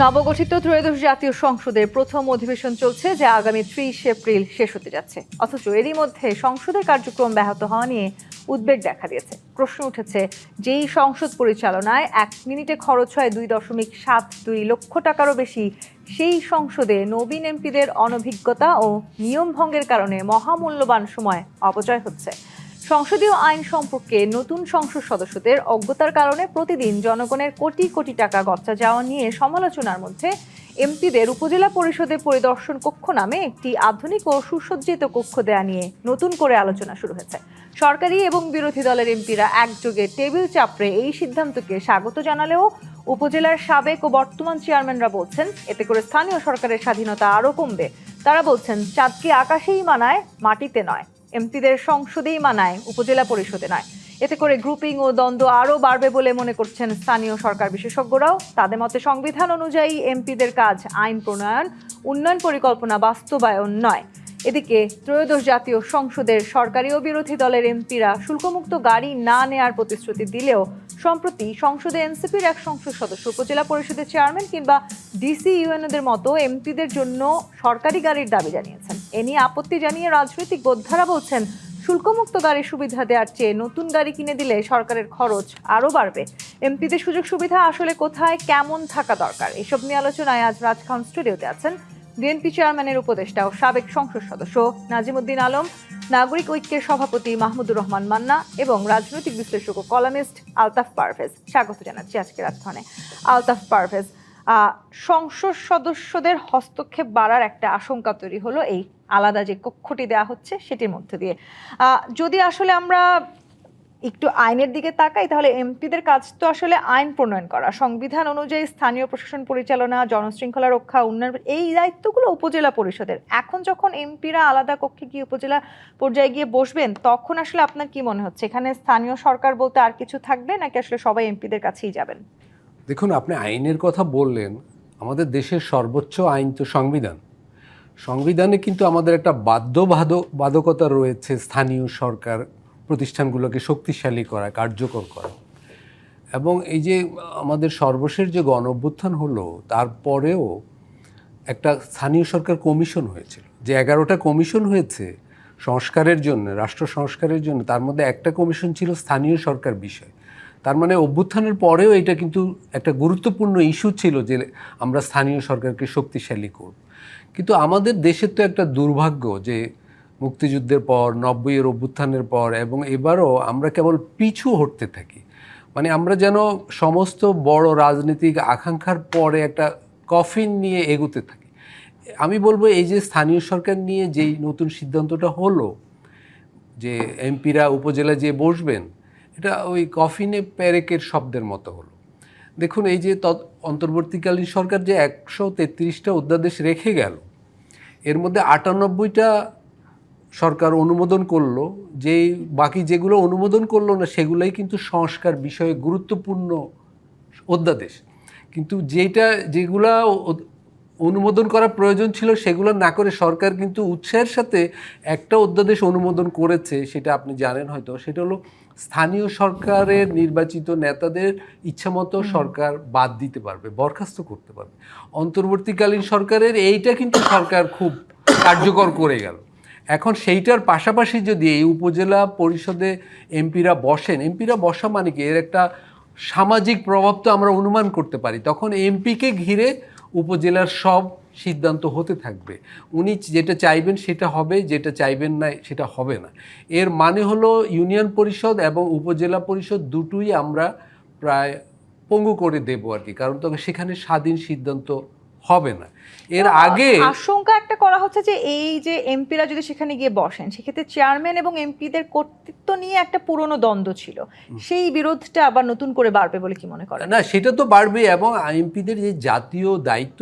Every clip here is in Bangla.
নবগঠিত ত্রয়োদশ জাতীয় সংসদের প্রথম অধিবেশন চলছে, যা আগামী 30 এপ্রিল শেষ হতে যাচ্ছে। অথচ এরই মধ্যে সংসদের কার্যক্রম ব্যাহত হওয়া নিয়ে উদ্বেগ দেখা দিয়েছে। প্রশ্ন উঠেছে, যেই সংসদ পরিচালনায় 1 মিনিটে খরচ হয় 2.72 লক্ষ টাকারও বেশি, সেই সংসদে নবীন এমপিদের অনভিজ্ঞতা ও নিয়ম ভঙ্গের কারণে মহামূল্যবান সময় অপচয় হচ্ছে। সংসদীয় আইন সম্পর্কে নতুন সংসদ সদস্যদের অজ্ঞতার কারণে প্রতিদিন জনগণের কোটি কোটি টাকা গচ্চা যাওয়া নিয়ে সমালোচনার মধ্যে এমপিদের উপজেলা পরিষদে পরিদর্শন কক্ষ নামে একটি আধুনিক ও সুসজ্জিত কক্ষ দেয়া নিয়ে নতুন করে আলোচনা শুরু হয়েছে। সরকারি এবং বিরোধী দলের এমপিরা একযোগে টেবিল চাপড়ে এই সিদ্ধান্তকে স্বাগত জানালেও উপজেলার সাবেক ও বর্তমান চেয়ারম্যানরা বলছেন, এতে করে স্থানীয় সরকারের স্বাধীনতা আরও কমবে। তারা বলছেন, চাঁদকে আকাশেই মানায়, মাটিতে নয়। এমপিদের সংসদেই মানায়, উপজেলা পরিষদে নয়। এতে করে গ্রুপিং ও দ্বন্দ্ব আরও বাড়বে বলে মনে করছেন স্থানীয় সরকার বিশেষজ্ঞরাও। তাদের মতে, সংবিধান অনুযায়ী এমপিদের কাজ আইন প্রণয়ন, উন্নয়ন পরিকল্পনা বাস্তবায়ন নয়। এদিকে ত্রয়োদশ জাতীয় সংসদের সরকারি ও বিরোধী দলের এমপিরা শুল্কমুক্ত গাড়ি না নেয়ার প্রতিশ্রুতি দিলেও সম্প্রতি সংসদে এনসিপির এক সংসদ সদস্য উপজেলা পরিষদের চেয়ারম্যান কিংবা ডিসি ইউএনওদের মতো এমপিদের জন্য সরকারি গাড়ির দাবি জানিয়েছেন। এ নিয়ে আপত্তি জানিয়ে রাজনৈতিক বোদ্ধারা বলছেন, শুল্কমুক্ত গাড়ির সুবিধা দেওয়ার চেয়ে নতুন গাড়ি কিনে দিলে সরকারের খরচ আরও বাড়বে। এমপিদের সুযোগ সুবিধা আসলে কোথায়, কেমন থাকা দরকার, এসব নিয়ে আলোচনায় আজ রাজখান স্টুডিওতে আছেন বিএনপি চেয়ারম্যানের উপদেষ্টা ও সাবেক সংসদ সদস্য নাজিমুদ্দিন আলম, নাগরিক ঐক্যের সভাপতি মাহমুদুর রহমান মান্না এবং রাজনৈতিক বিশ্লেষক ও কলামিস্ট আলতাফ পারভেজ। স্বাগত জানাচ্ছি আজকে রাজখানে। আলতাফ পারভেজ, সংসদ সদস্যদের হস্তক্ষেপ বাড়ার একটা আশঙ্কা তৈরি হলো এই আলাদা যে কক্ষটি দেওয়া হচ্ছে সেটির মধ্যে দিয়ে। যদি আসলে আমরা একটু আইনের দিকে তাকাই, তাহলে এমপিদের কাজ তো আসলে আইন প্রণয়ন করা, সংবিধান অনুযায়ী স্থানীয় প্রশাসন পরিচালনা, জনশৃঙ্খলা রক্ষা, উন্নয়ন, এই দায়িত্বগুলো উপজেলা পরিষদের। এখন যখন এমপিরা আলাদা কক্ষে গিয়ে উপজেলা পর্যায়ে গিয়ে বসবেন, তখন আসলে আপনার কি মনে হচ্ছে, এখানে স্থানীয় সরকার বলতে আর কিছু থাকবে নাকি আসলে সবাই এমপিদের কাছেই যাবেন? দেখুন, আপনি আইনের কথা বললেন। আমাদের দেশের সর্বোচ্চ আইন তো সংবিধান। সংবিধানে কিন্তু আমাদের একটা বাধ্যবাধকতা রয়েছে স্থানীয় সরকার প্রতিষ্ঠানগুলোকে শক্তিশালী করা, কার্যকর করা। এবং এই যে আমাদের সর্বশেষ যে গণঅভ্যুত্থান হলো, তারপরেও একটা স্থানীয় সরকার কমিশন হয়েছিল, যে 11টা কমিশন হয়েছে সংস্কারের জন্য, রাষ্ট্র সংস্কারের জন্য। তার মধ্যে একটা কমিশন ছিল স্থানীয় সরকার বিষয়। তার মানে অভ্যুত্থানের পরেও এটা কিন্তু একটা গুরুত্বপূর্ণ ইস্যু ছিল যে আমরা স্থানীয় সরকারকে শক্তিশালী করব। কিন্তু আমাদের দেশের তো একটা দুর্ভাগ্য যে মুক্তিযুদ্ধের পর, 90-এর অভ্যুত্থানের পর এবং এবারও আমরা কেবল পিছু হটতে থাকি। মানে আমরা যেন সমস্ত বড় রাজনৈতিক আকাঙ্ক্ষার পরে একটা কফিন নিয়ে এগোতে থাকি। আমি বলবো, এই যে স্থানীয় সরকার নিয়ে যেই নতুন সিদ্ধান্তটা হলো যে এমপিরা উপজেলায় যেয়ে বসবেন, এটা ওই কফিনে পেরেকের শব্দের মতো হলো। দেখুন, এই যে অন্তর্বর্তীকালীন সরকার যে 133টা অধ্যাদেশ রেখে গেল, এর মধ্যে 98টা সরকার অনুমোদন করলো, বাকি যেগুলো অনুমোদন করলো না সেগুলোই কিন্তু সংস্কার বিষয়ে গুরুত্বপূর্ণ অধ্যাদেশ। কিন্তু যেগুলা অনুমোদন করা প্রয়োজন ছিল সেগুলো না করে সরকার কিন্তু উৎসাহের সাথে একটা অধ্যাদেশ অনুমোদন করেছে, সেটা আপনি জানেন হয়তো। সেটা হলো স্থানীয় সরকারের নির্বাচিত নেতাদের ইচ্ছামতো সরকার বাদ দিতে পারবে, বরখাস্ত করতে পারবে। অন্তর্বর্তীকালীন সরকারের এইটা কিন্তু সরকার খুব কার্যকর করে গেল। এখন সেইটার পাশাপাশি যদি এই উপজেলা পরিষদে এমপিরা বসা মানে কি, এর একটা সামাজিক প্রভাব তো আমরা অনুমান করতে পারি। তখন এমপিকে ঘিরে উপজেলার সব সিদ্ধান্ত হতে থাকবে। উনি যেটা চাইবেন সেটা হবে, যেটা চাইবেন না সেটা হবে না। এর মানে হলো ইউনিয়ন পরিষদ এবং উপজেলা পরিষদ দুটোই আমরা প্রায় পঙ্গু করে দেবো আর কি, কারণ তখন সেখানে স্বাধীন সিদ্ধান্ত হবে না। এর আগে আশঙ্কা একটা করা হচ্ছে যে এই যে এমপিরা যদি সেখানে গিয়ে বসেন, সেক্ষেত্রে চেয়ারম্যান এবং এমপিদের কর্তৃত্ব নিয়ে একটা পুরনো দ্বন্দ্ব ছিল, সেই বিরোধটা আবার নতুন করে বাড়বে বলে কি মনে করেন? না, সেটা তো বাড়বে এবং এমপিদের যে জাতীয় দায়িত্ব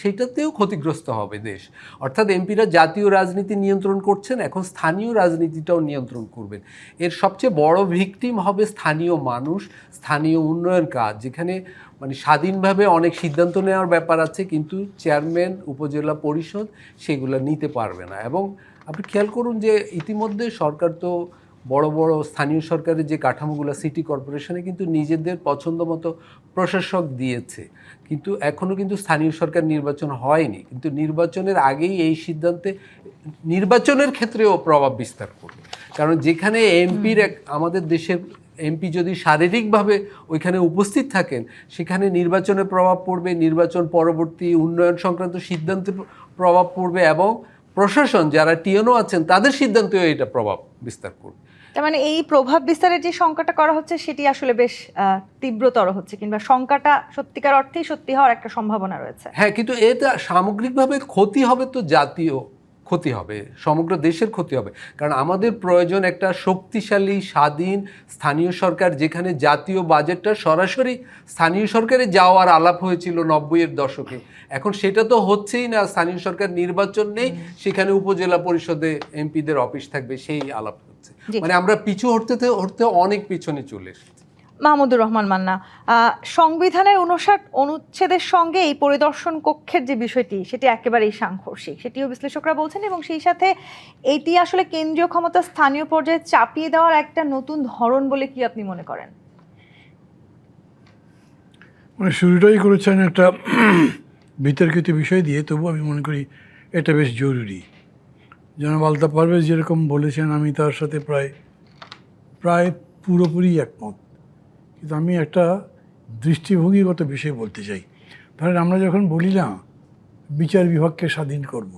সেইটাতেও ক্ষতিগ্রস্ত হবে দেশ। অর্থাৎ এমপিরা জাতীয় রাজনীতি নিয়ন্ত্রণ করছেন, এখন স্থানীয় রাজনীতিটাও নিয়ন্ত্রণ করবেন। এর সবচেয়ে বড় ভিকটিম হবে স্থানীয় মানুষ, স্থানীয় উন্নয়ন কাজ, যেখানে মানে স্বাধীনভাবে অনেক সিদ্ধান্ত নেওয়ার ব্যাপার আছে, কিন্তু চেয়ারম্যান, উপজেলা পরিষদ সেগুলো নিতে পারবে না। এবং আপনি খেয়াল করুন যে ইতিমধ্যে সরকার তো বড় বড় স্থানীয় সরকারের যে কাঠামোগুলো সিটি কর্পোরেশনে কিন্তু নিজেদের পছন্দ মতো প্রশাসক দিয়েছে, কিন্তু এখনও কিন্তু স্থানীয় সরকার নির্বাচন হয়নি। কিন্তু নির্বাচনের আগেই এই সিদ্ধান্তে নির্বাচনের ক্ষেত্রেও প্রভাব বিস্তার করবে। কারণ যেখানে এমপির আমাদের দেশের এমপি যদি শারীরিকভাবে ওইখানে উপস্থিত থাকেন, সেখানে নির্বাচনের প্রভাব পড়বে, নির্বাচন পরবর্তী উন্নয়ন সংক্রান্ত সিদ্ধান্তে প্রভাব পড়বে, এবং প্রশাসন যারা টিএনও আছেন তাদের সিদ্ধান্তেও এটা প্রভাব বিস্তার করবে। তার মানে এই প্রভাব বিস্তারের যে শঙ্কাটা করা হচ্ছে সেটি আসলে বেশ তীব্রতর হচ্ছে, কিংবা শঙ্কাটা সত্যিকার অর্থেই সত্যি হওয়ার একটা সম্ভাবনা রয়েছে। হ্যাঁ, কিন্তু এটা সামগ্রিকভাবে ক্ষতি হবে, তো জাতীয় ক্ষতি হবে, সমগ্র দেশের ক্ষতি হবে। কারণ আমাদের প্রয়োজন একটা শক্তিশালী স্বাধীন স্থানীয় সরকার, যেখানে জাতীয় বাজেটটা সরাসরি স্থানীয় সরকারে যাওয়ার আলাপ হয়েছিল 90-এর দশকে। এখন সেটা তো হচ্ছেই না, স্থানীয় সরকার নির্বাচন নেই, সেখানে উপজেলা পরিষদে এমপিদের অফিস থাকবে, সেই আলাপ হচ্ছে। মানে আমরা পিছু হতে অনেক পিছনে চলে এসেছি। মাহমুদুর রহমান মান্না, সংবিধানের 59 অনুচ্ছেদের সঙ্গে এই পরিদর্শন কক্ষের যে বিষয়টি সেটি একেবারেই সাংঘর্ষিক, সেটিও বিশ্লেষকরা বলছেন, এবং সেই সাথে এটি আসলে কেন্দ্রীয় ক্ষমতা স্থানীয় পর্যায়ে চাপিয়ে দেওয়ার একটা নতুন ধরন বলে কি আপনি মনে করেন? মানে শুরুটাই করেছেন একটা বিতর্কিত বিষয় দিয়ে, তবু আমি মনে করি এটা বেশ জরুরি। জনাব আলতাফ পারভেজ যেরকম বলেছেন, আমি তার সাথে প্রায় পুরোপুরি একমত। কিন্তু আমি একটা দৃষ্টিভঙ্গিগত বিষয় বলতে চাই। ধরেন আমরা যখন বলি না বিচার বিভাগকে স্বাধীন করব,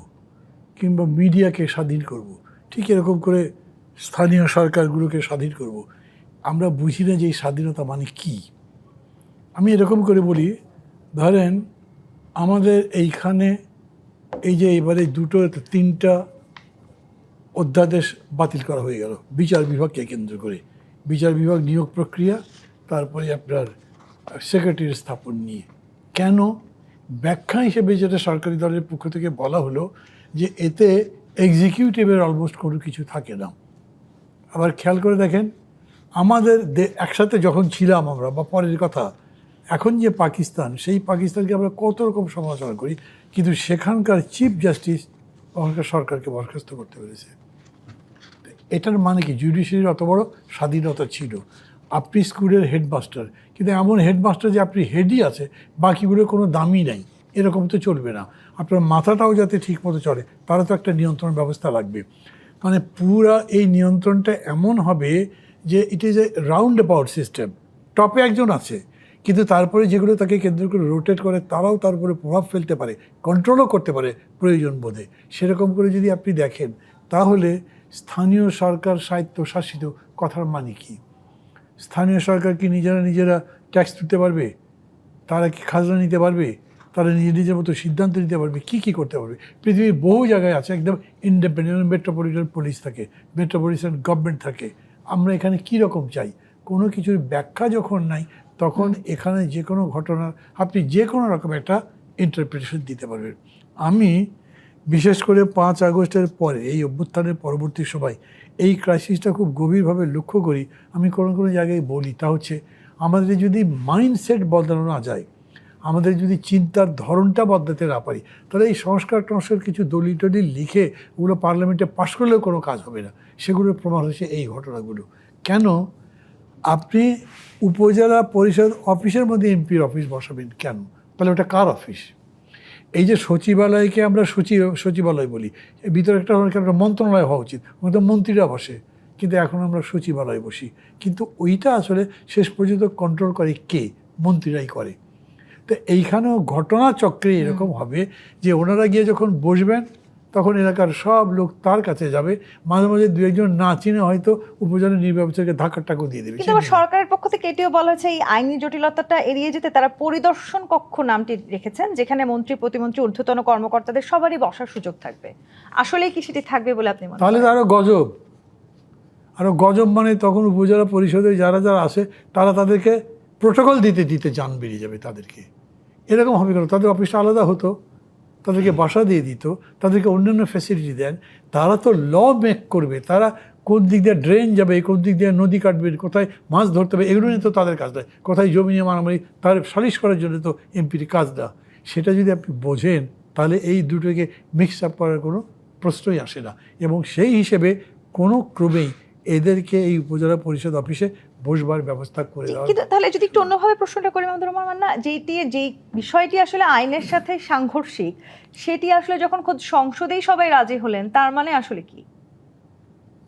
কিংবা মিডিয়াকে স্বাধীন করব, ঠিক এরকম করে স্থানীয় সরকারগুলোকে স্বাধীন করব, আমরা বুঝি না যে এই স্বাধীনতা মানে কী। আমি এরকম করে বলি, ধরেন আমাদের এইখানে এই যে এবারে 3টা অধ্যাদেশ বাতিল করা হয়ে গেল বিচার বিভাগকে কেন্দ্র করে। বিচার বিভাগ নিয়োগ প্রক্রিয়া, তারপরে আপনার সেক্রেটারির স্থাপন নিয়ে। কেন? ব্যাখ্যা হিসেবে যেটা সরকারি দলের পক্ষ থেকে বলা হলো যে এতে এক্সিকিউটিভের অলমোস্ট কোনো কিছু থাকে না। আবার খেয়াল করে দেখেন, আমাদের একসাথে যখন ছিলাম আমরা, বা পরের কথা, এখন যে পাকিস্তান, সেই পাকিস্তানকে আমরা কত রকম সমালোচনা করি, কিন্তু সেখানকার চিফ জাস্টিস ওখানকার সরকারকে বরখাস্ত করতে পেরেছে। এটার মানে কি? জুডিশিয়ারির অত বড় স্বাধীনতা ছিল। আপনি স্কুলের হেডমাস্টার, কিন্তু এমন হেডমাস্টার যে আপনি হেডই আছে, বাকিগুলোর কোনো দামই নাই, এরকম তো চলবে না। আপনার মাথাটাও যাতে ঠিক মতো চলে, তারা তো একটা নিয়ন্ত্রণ ব্যবস্থা লাগবে। মানে পুরা এই নিয়ন্ত্রণটা এমন হবে যে it is a round about system. টপে একজন আছে, কিন্তু তারপরে যেগুলো তাকে কেন্দ্র করে রোটেট করে, তারাও তার উপরে প্রভাব ফেলতে পারে, কন্ট্রোলও করতে পারে প্রয়োজন বোধে। সেরকম করে যদি আপনি দেখেন, তাহলে স্থানীয় সরকার স্বায়ত্তশাসিত কথার মানে কি? স্থানীয় সরকার কি নিজেরা ট্যাক্স দিতে পারবে? তারা কি খাজনা নিতে পারবে? তারা নিজের মতো সিদ্ধান্ত নিতে পারবে? কি করতে পারবে? পৃথিবীর বহু জায়গায় আছে একদম ইন্ডিপেন্ডেন্ট, মেট্রোপলিটন পুলিশ থাকে, মেট্রোপলিটন গভর্নমেন্ট থাকে। আমরা এখানে কি রকম চাই? কোনো কিছুর ব্যাখ্যা যখন নাই, তখন এখানে যে কোনো ঘটনার আপনি যে কোনো রকম একটা ইন্টারপ্রিটেশন দিতে পারবেন। আমি বিশেষ করে 5 আগস্টের পরে, এই অভ্যুত্থানের পরবর্তী সময় এই ক্রাইসিসটা খুব গভীরভাবে লক্ষ্য করি। আমি কোনো জায়গায় বলি, তা হচ্ছে আমাদের যদি মাইন্ডসেট বদলানো না যায়, আমাদের যদি চিন্তার ধরনটা বদলাতে না পারি, তাহলে এই সংস্কার কিছু দলিল লিখে ওগুলো পার্লামেন্টে পাশ করলেও কোনো কাজ হবে না। সেগুলোর প্রমাণ হচ্ছে এই ঘটনাগুলো। কেন? আপনি উপজেলা পরিষদ অফিসের মধ্যে এমপির অফিস বসাবেন কেন? তাহলে ওটা কার অফিস? এই যে সচিবালয়কে আমরা সচিবালয় বলি, এর ভিতরে একটা মন্ত্রণালয় হওয়া উচিত, ওটা মন্ত্রীরা বসে, কিন্তু এখন আমরা সচিবালয় বসি। কিন্তু ওইটা আসলে শেষ পর্যন্ত কন্ট্রোল করে কে? মন্ত্রীরাই করে। তো এইখানেও ঘটনাচক্রে এরকম হবে যে ওনারা গিয়ে যখন বসবেন, তখন এলাকার সব লোক তার কাছে যাবে। মাঝে মাঝে 2-1 না চিনে হয়তো উপজেলা নির্বাচনকে ধাক্কা দিয়ে দেবে। কিন্তু আবার সরকারের পক্ষ থেকে এটিও বলা হয়েছে এই আইনি জটিলতাটা এড়িয়ে যেতে তারা পরিদর্শন কক্ষ নামটি রেখেছেন, যেখানে মন্ত্রী, প্রতিমন্ত্রী, ঊর্ধ্বতন কর্মকর্তাদের সবারই বসার সুযোগ থাকবে। আসলে কি সেটি থাকবে বলে আপনি মনে করেন? তাহলে তো আরো গজব। মানে তখন উপজেলা পরিষদে যারা আসে, তারা তাদেরকে প্রোটোকল দিতে যান বেরিয়ে যাবে তাদেরকে। এরকম হবে কেন? তাদের অফিসটা আলাদা হতো, তাদেরকে বাসা দিয়ে দিত, তাদেরকে অন্যান্য ফ্যাসিলিটি দেন। তারা তো ল মেক করবে, তারা কোন দিক দিয়ে ড্রেন যাবে, কোন দিক দিয়ে নদী কাটবে, কোথায় মাছ ধরতে হবে, এগুলো নিয়ে তো তাদের কাজ নয়। কোথায় জমি নিয়ে মারামারি, তার সালিশ করার জন্য তো এমপির কাজ না। সেটা যদি আপনি বোঝেন, তাহলে এই দুটোকে মিক্স আপ করার কোনো প্রশ্নই আসে না। এবং সেই হিসেবে কোনো ক্রমেই এদেরকে এই উপজেলা পরিষদ অফিসে বসবার ব্যবস্থা করে দেওয়া। কিন্তু তাহলে যদি একটু অন্যভাবে প্রশ্নটা করি মাহমুদুর রহমান মান্না, যেই বিষয়টি আসলে আইনের সাথে সাংঘর্ষিক, সেটি আসলে যখন খোদ সংসদেই সবাই রাজি হলেন, তার মানে আসলে কি?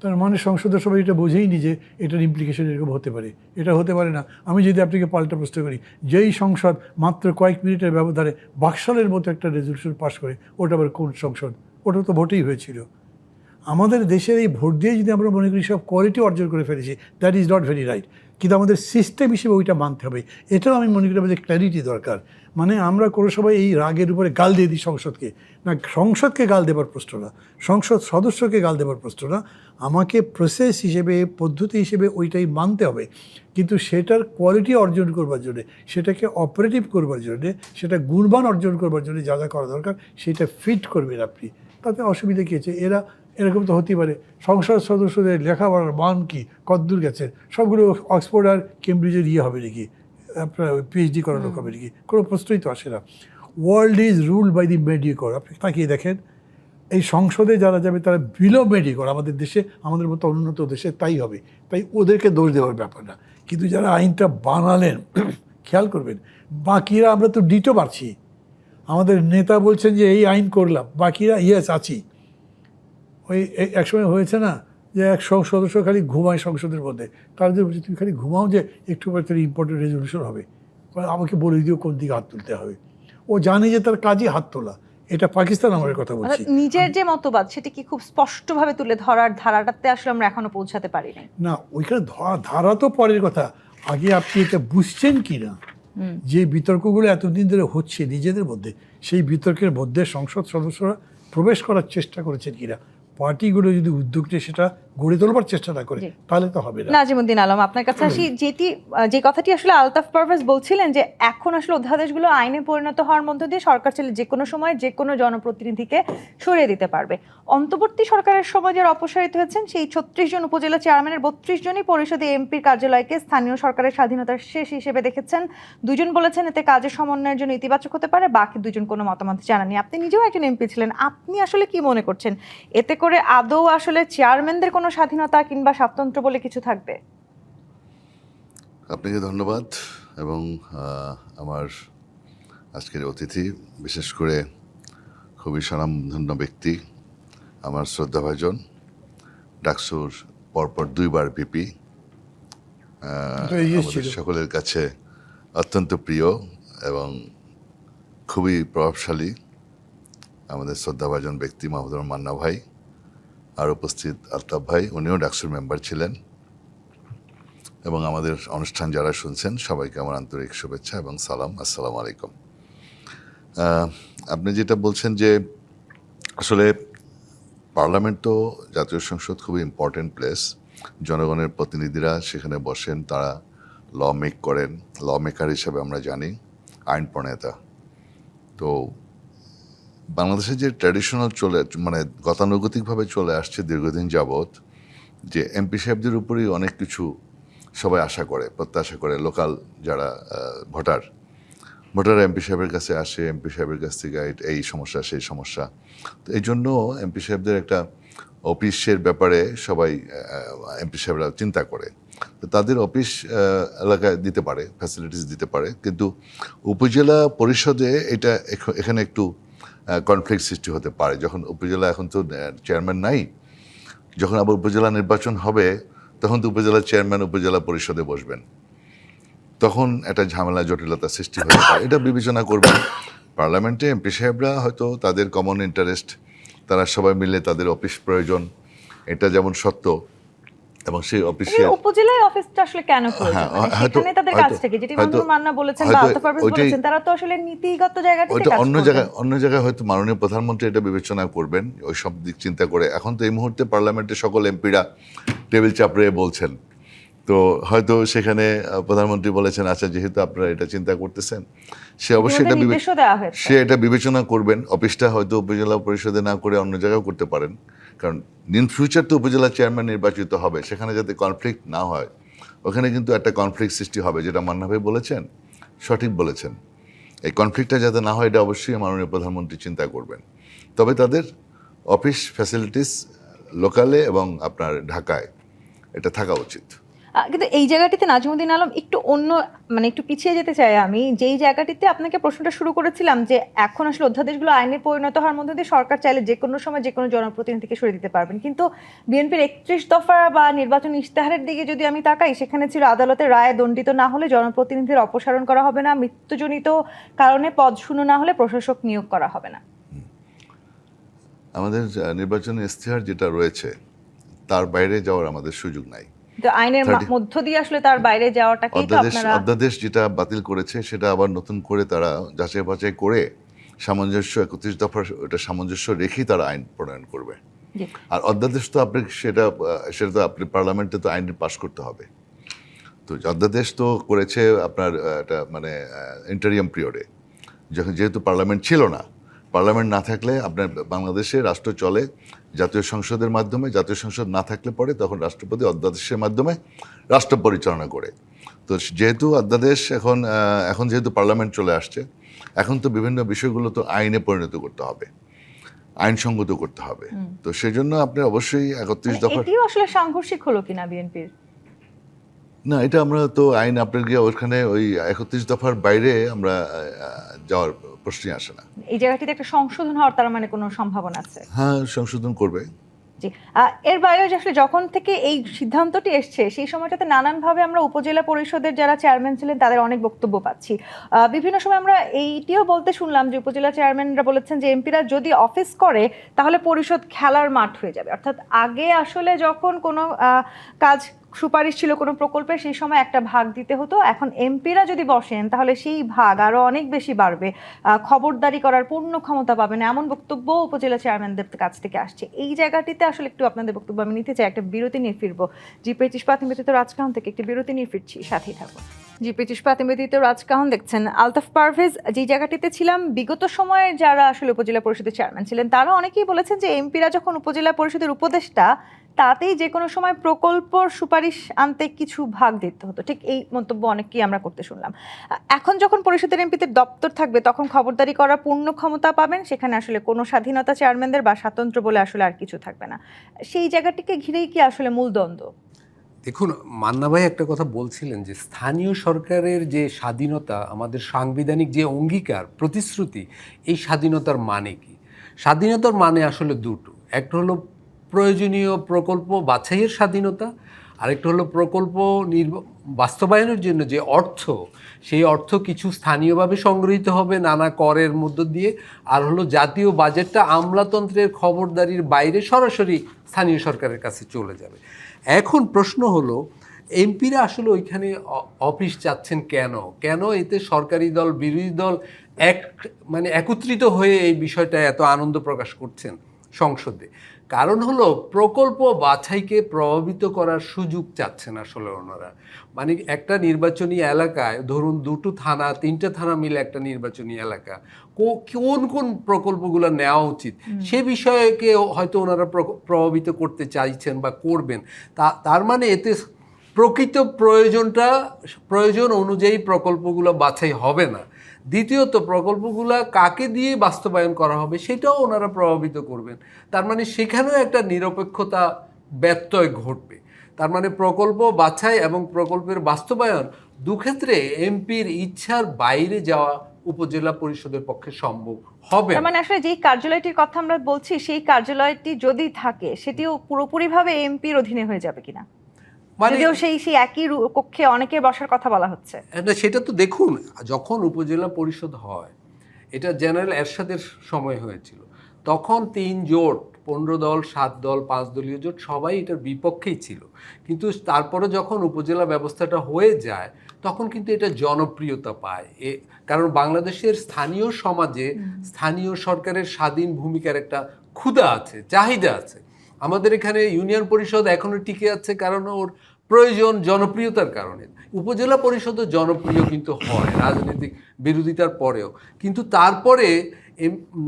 তার মানে সংসদের সবাই এটা বোঝেইনি যে এটার ইমপ্লিকেশন এরকম হতে পারে। এটা হতে পারে না। আমি যদি আপনাকে পাল্টা প্রশ্ন করি, যেই সংসদ মাত্র কয়েক মিনিটের ব্যবধানে বাকশালের মতো একটা রেজলিউশন পাস করে, ওটা আবার কোন সংসদ? ওটা তো ভোটেই হয়েছিল। আমাদের দেশের এই ভোট দিয়ে যদি আমরা মনে করি সব কোয়ালিটি অর্জন করে ফেলেছি, that is not very right. কিন্তু আমাদের সিস্টেম হিসেবে ওইটা মানতে হবে। এটাও আমি মনে করি আমাদের ক্ল্যারিটি দরকার। মানে আমরা কোনো সময় এই রাগের উপরে গাল দিয়ে দিই সংসদকে, না সংসদকে গাল দেবার প্রশ্ন না, সংসদ সদস্যকে গাল দেবার প্রশ্ন না। আমাকে প্রসেস হিসেবে, পদ্ধতি হিসেবে ওইটাই মানতে হবে। কিন্তু সেটার কোয়ালিটি অর্জন করবার জন্যে, সেটাকে অপারেটিভ করবার জন্যে, সেটা গুণমান অর্জন করবার জন্য যা যা করা দরকার সেটা ফিট করবেন আপনি। তাতে অসুবিধা কী আছে? এরকম তো হতেই পারে। সংসদ সদস্যদের লেখাপড়ার মান কি, কতদূর গেছেন, সবগুলো অক্সফোর্ড আর কেমব্রিজের হবে নাকি, আপনার পিএইচডি করানো হবে নাকি? কোনো প্রশ্নই তো আসে না। World is ruled by the mediocre. আপনি তাকিয়ে দেখেন, এই সংসদে যারা যাবে তারা বিলো মেডিওকর। আমাদের দেশে, আমাদের মতো উন্নত দেশে তাই হবে। তাই ওদেরকে দোষ দেওয়ার ব্যাপার না। কিন্তু যারা আইনটা বানালেন, খেয়াল করবেন, বাকিরা আমরা তো ডিটো পারছি। আমাদের নেতা বলছেন যে এই আইন করলাম, বাকিরা ইয়েস আছি। ওই একসময় হয়েছে না যে এক সদস্য খালি ঘুমায় সংসদের মধ্যে, তার যে বলছে তুমি খালি ঘুমাও যে একটু পরে তোর ইম্পর্টেন্ট রেজলিউশন হবে, আমাকে বলে দিও কোন দিকে হাত তুলতে হবে। ও জানে যে তার কাজই হাত তোলা। এটা পাকিস্তান আমাদের কথা বলছি। নিজের যে মতবাদ সেটা কি খুব স্পষ্টভাবে তুলে ধরার ধারাটাতে আসলে আমরা এখনো পৌঁছাতে পারিনি? না, ওইখানে ধারা তো পরের কথা। আগে আপনি এটা বুঝছেন কি না, যে বিতর্কগুলো এতদিন ধরে হচ্ছে নিজেদের মধ্যে, সেই বিতর্কের মধ্যে সংসদ সদস্যরা প্রবেশ করার চেষ্টা করেছেন কিনা, পার্টিগুলো যদি উদ্যোগ নিয়ে সেটা গড়ে তোলবার চেষ্টা না করে, তাহলে তো হবে না। নাজিমুদ্দিন আলম, আপনার কাছে আসি। যে কথাটি আসলে আলতাফ পারভেজ বলছিলেন যে এখন আসলে অধ্যাদেশগুলো আইনে পরিণত হওয়ার মধ্য দিয়ে সরকার চাইলে যে কোনো সময় যে কোনো জনপ্রতিনিধিকে সরিয়ে দিতে পারবে। অন্তর্বর্তী সরকারের সময় যারা অপসারিত হয়েছেন, সেই 36 জন উপজেলা চেয়ারম্যানের 32 জনই পরিষদে এমপির কার্যালয়কে স্থানীয় সরকারের স্বাধীনতার শেষ হিসেবে দেখেছেন। 2 জন বলেছেন এতে কাজের সমন্বয়ের জন্য ইতিবাচক হতে পারে, বাকি 2 জন কোনো মতামত জানাননি। আপনি নিজেও একজন এমপি ছিলেন, আপনি আসলে কি মনে করছেন, এতে করে আদৌ আসলে চেয়ারম্যানদের কোনো স্বাধীনতা কিংবা স্বাতন্ত্র্য বলে কিছু থাকবে? আপনাকে ধন্যবাদ। এবং আমার আজকের অতিথি, বিশেষ করে খুবই স্বনামধন্য ব্যক্তি, আমার শ্রদ্ধাভাজন ডাকসুর পরপর 2 বার ভিপি, আমাদের সকলের কাছে অত্যন্ত প্রিয় এবং খুবই প্রভাবশালী আমাদের শ্রদ্ধাভাজন ব্যক্তি মাহমুদুর রহমান মান্না ভাই, আর উপস্থিত আলতাফ ভাই, উনিও ডাকসুর মেম্বার ছিলেন। এবং আমাদের অনুষ্ঠান যারা শুনছেন সবাইকে আমার আন্তরিক শুভেচ্ছা এবং সালাম, আসসালামু আলাইকুম। আপনি যেটা বলছেন যে আসলে পার্লামেন্ট তো, জাতীয় সংসদ খুবই ইম্পর্টেন্ট প্লেস, জনগণের প্রতিনিধিরা সেখানে বসেন, তারা ল মেক করেন। ল মেকার হিসেবে আমরা জানি আইন প্রণেতা। তো বাংলাদেশে যে ট্র্যাডিশনাল মানে গতানুগতিকভাবে চলে আসছে দীর্ঘদিন যাবৎ, যে এমপি সাহেবদের উপরেই অনেক কিছু সবাই আশা করে, প্রত্যাশা করে। লোকাল যারা ভোটার এমপি সাহেবের কাছে আসে, এমপি সাহেবের কাছ থেকে এই সমস্যা সেই সমস্যা। তো এই জন্য এমপি সাহেবদের একটা অফিসের ব্যাপারে সবাই এমপি সাহেবরা চিন্তা করে। তো তাদের অফিস এলাকায় দিতে পারে, ফ্যাসিলিটিস দিতে পারে, কিন্তু উপজেলা পরিষদে এখানে একটু কনফ্লিক্ট সৃষ্টি হতে পারে। যখন উপজেলা, এখন তো চেয়ারম্যান নাই, যখন আবার উপজেলা নির্বাচন হবে তখন তো উপজেলা চেয়ারম্যান উপজেলা পরিষদে বসবেন, তখন একটা ঝামেলা জটিলতা সৃষ্টি হতে পারে। এটা বিবেচনা করবেন পার্লামেন্টে এমপি সাহেবরা, হয়তো তাদের কমন ইন্টারেস্ট, তারা সবাই মিলে তাদের অফিস প্রয়োজন, এটা যেমন সত্য। এবং সেই অফিসে উপজেলায় অফিসটা আসলে কেন প্রয়োজন, সেখানে তাদের কাজটা কি, যেটি মাহমুদুর মান্না বলেছেন বা আলতাফ পারভেজ বলেছেন, তারা তো আসলে নীতিগত জায়গাটাতে কাজ করবেন। অন্য জায়গায় হয়তো মাননীয় প্রধানমন্ত্রী এটা বিবেচনা করবেন, ওই সব দিক চিন্তা করে। এখন তো এই মুহূর্তে পার্লামেন্টের সকল এমপিরা টেবিল চাপড়ে বলছেন, তো হয়তো সেখানে প্রধানমন্ত্রী বলেছেন আচ্ছা যেহেতু আপনারা এটা চিন্তা করতেছেন, সে অবশ্যই এটা বিবেচনা করবেন। অফিসটা হয়তো উপজেলা পরিষদে না করে অন্য জায়গায় করতে পারেন, কারণ ইন ফিউচার তো উপজেলা চেয়ারম্যান নির্বাচিত হবে, সেখানে যাতে কনফ্লিক্ট না হয়। ওখানে কিন্তু একটা কনফ্লিক্ট সৃষ্টি হবে, যেটা মান্না ভাই বলেছেন, সঠিক বলেছেন। এই কনফ্লিক্টটা যাতে না হয় এটা অবশ্যই মাননীয় প্রধানমন্ত্রী চিন্তা করবেন। তবে তাদের অফিস ফ্যাসিলিটিস লোকালে এবং আপনার ঢাকায় এটা থাকা উচিত। কিন্তু এই জায়গাটিতে নাজমুদ্দিন আলম একটু অন্য, মানে একটু পিছিয়ে যেতে চাই আমি, যেই জায়গাটিতে আপনাকে প্রশ্নটা শুরু করেছিলাম যে এখন আসলে অধ্যাদেশগুলো আইনে পরিণত হওয়ার মধ্যে দিয়ে সরকার চাইলে যে কোনো সময় যে কোনো জনপ্রতিনিধিকে সরিয়ে দিতে পারবেন, কিন্তু বিএনপির 31 দফা বা নির্বাচন ইশতেহারের দিকে যদি আমি তাকাই, সেখানে ছিল আদালতের রায়ে দণ্ডিত না হলে জনপ্রতিনিধির অপসারণ করা হবে না, মৃত্যুজনিত কারণে পদ শূন্য না হলে প্রশাসক নিয়োগ করা হবে না। আমাদের নির্বাচন ইশতেহার যেটা রয়েছে তার বাইরে যাওয়ার আমাদের সুযোগ নাই। তো আইনের মধ্য দিয়ে আসলে তার বাইরে যাওয়াটাকেই তো আপনারা, অধ্যাদেশ যেটা বাতিল করেছে সেটা আবার নতুন করে তারা যাচাই বাছাই করে সামঞ্জস্য 31 দফার ওটা সামঞ্জস্য রেখেই তারা আইন প্রণয়ন করবে। আর অধ্যাদেশ তো আপনি সেটা তো আপনি পার্লামেন্টে তো আইন পাস করতে হবে। তো অধ্যাদেশ তো করেছে আপনার এটা মানে ইন্টারিয়াম পিরিয়ডে, যখন যেহেতু পার্লামেন্ট ছিল না, পার্লামেন্ট না থাকলে আপনার বাংলাদেশে রাষ্ট্র চলে জাতীয় সংসদের মাধ্যমে, জাতীয় সংসদ না থাকলে পরে তখন রাষ্ট্রপতি অধ্যাদেশের মাধ্যমে রাষ্ট্র পরিচালনা করে। তো যেহেতু অধ্যাদেশ এখন যেহেতু পার্লামেন্ট চলে আসছে, এখন তো বিভিন্ন বিষয়গুলো তো আইনে পরিণত করতে হবে, আইনসঙ্গত করতে হবে। তো সেই জন্য আপনি অবশ্যই 31 দফা, এটিও আসলে সাংঘর্ষিক হলো কিনা বিএনপির? না, এটা আমরা তো আইন আপনার গিয়ে ওখানে ওই 31 দফার বাইরে আমরা যাওয়ার প্রশ্নই আসে না। এই জায়গাটিতে একটা সংশোধন হওয়ার তার মানে কোনো সম্ভাবনা আছে? হ্যাঁ, সংশোধন করবে। জি, এর বাইরে আসলে যখন থেকে এই সিদ্ধান্তটি এসছে সেই সময়টাতে নানানভাবে আমরা উপজেলা পরিষদের যারা চেয়ারম্যান ছিলেন তাদের অনেক বক্তব্য পাচ্ছি। বিভিন্ন সময় আমরা এইটিও বলতে শুনলাম যে উপজেলা চেয়ারম্যানরা বলেছেন যে এমপিরা যদি অফিস করে তাহলে পরিষদ খেলার মাঠ হয়ে যাবে। অর্থাৎ আগে আসলে যখন কোনো কাজ সুপারিশ ছিল কোনো প্রকল্পে, সেই সময় একটা ভাগ দিতে হতো, এখন এমপিরা যদি বসেন তাহলে সেই ভাগ আরো অনেক বেশি বাড়বে, খবরদারি করার পূর্ণ ক্ষমতা পাবেন, এমন বক্তব্য উপজেলা চেয়ারম্যানদের কাছ থেকে আসছে। এই জায়গাটিতে আসলে একটু আপনাদের বক্তব্য আমি নিতে চাই, একটা বিরতি নিয়ে ফিরবো। জি25 প্রাথমিক রাজকাহন থেকে একটি বিরতি নিয়ে ফিরছি, সাথেই থাকবো। জি25 প্রাথমিক রাজকাহন দেখছেন। আলতাফ পারভেজ, যে জায়গাটিতে ছিলাম, বিগত সময়ে যারা আসলে উপজেলা পরিষদের চেয়ারম্যান ছিলেন তারা অনেকেই বলেছেন যে এমপিরা যখন উপজেলা পরিষদের উপদেষ্টা, তাতেই যে কোনো সময় প্রকল্পর সুপারিশ আনতে কিছু ভাগ দিতে হতো। ঠিক এই মন্তব্য অনেকেই আমরা করতে শুনলাম। এখন যখন পরিষদের এমপিদের দপ্তর থাকবে তখন খবরদারি করার পূর্ণ ক্ষমতা পাবেন, সেখানে আসলে কোনো স্বাধীনতা চেয়ারম্যানদের বা স্বাতন্ত্র্য বলে আসলে আর কিছু থাকবে না। সেই জায়গাটিকে ঘিরেই কি আসলে মূল দ্বন্দ্ব? দেখুন, মান্না ভাই একটা কথা বলছিলেন যে স্থানীয় সরকারের যে স্বাধীনতা, আমাদের সাংবিধানিক যে অঙ্গীকার, প্রতিশ্রুতি, এই স্বাধীনতার মানে কি? স্বাধীনতার মানে আসলে দুটো। একটা হলো প্রয়োজনীয় প্রকল্প বাছাইয়ের স্বাধীনতা, আরেকটা হলো প্রকল্প বাস্তবায়নের জন্য যে অর্থ, সেই অর্থ কিছু স্থানীয়ভাবে সংগৃহীত হবে নানা করের মধ্য দিয়ে, আর হলো জাতীয় বাজেটটা আমলাতন্ত্রের খবরদারির বাইরে সরাসরি স্থানীয় সরকারের কাছে চলে যাবে। এখন প্রশ্ন হলো এমপিরা আসলে ওইখানে অফিস চাচ্ছেন কেন এতে সরকারি দল বিরোধী দল একত্রিত হয়ে এই বিষয়টা এত আনন্দ প্রকাশ করছেন সংসদে? কারণ হলো প্রকল্প বাছাইকে প্রভাবিত করার সুযোগ চাচ্ছেন আসলে ওনারা। মানে একটা নির্বাচনী এলাকায় ধরুন 2টো থানা 3টে থানা মিলে একটা নির্বাচনী এলাকা, কোন কোন প্রকল্পগুলো নেওয়া উচিত সে বিষয়কে হয়তো ওনারা প্রভাবিত করতে চাইছেন বা করবেন। তার মানে এতে প্রকৃত প্রয়োজন অনুযায়ী প্রকল্পগুলো বাছাই হবে না। দ্বিতীয়ত, প্রকল্পগুলো কাকে দিয়ে বাস্তবায়ন করা হবে সেটাও ওনারা প্রভাবিত করবেন। তার মানে সেখানেও একটা নিরপেক্ষতা ব্যত্যয় ঘটবে। তার মানে প্রকল্প বাছাই এবং প্রকল্পের বাস্তবায়ন দুক্ষেত্রে এমপির ইচ্ছার বাইরে যাওয়া উপজেলা পরিষদের পক্ষে সম্ভব হবে। তার মানে আসলে যেই কার্যালয়টির কথা আমরা বলছি সেই কার্যালয়টি যদি থাকে সেটিও পুরোপুরিভাবে এমপির অধীনে হয়ে যাবে কিনা? যদিও সেই একই কক্ষে অনেকের বসার কথা বলা হচ্ছে। সেটা তো দেখুন, যখন উপজেলা পরিষদ হয়, এটা জেনারেল এরশাদের সময় হয়েছিল, তখন 3 জোট, 15 দল, 7 দল, 5 দলীয় জোট, সবাই এটার বিপক্ষেই ছিল। কিন্তু তারপরে যখন উপজেলা ব্যবস্থাটা হয়ে যায় তখন কিন্তু এটা জনপ্রিয়তা পায়। কারণ বাংলাদেশের স্থানীয় সমাজে স্থানীয় সরকারের স্বাধীন ভূমিকার একটা ক্ষুধা আছে, চাহিদা আছে। আমাদের এখানে ইউনিয়ন পরিষদ এখনো টিকে আছে কারণ ওর প্রয়োজন জনপ্রিয়তার কারণে। উপজেলা পরিষদও জনপ্রিয় কিন্তু হয় রাজনৈতিক বিরোধিতার পরেও, কিন্তু তারপরে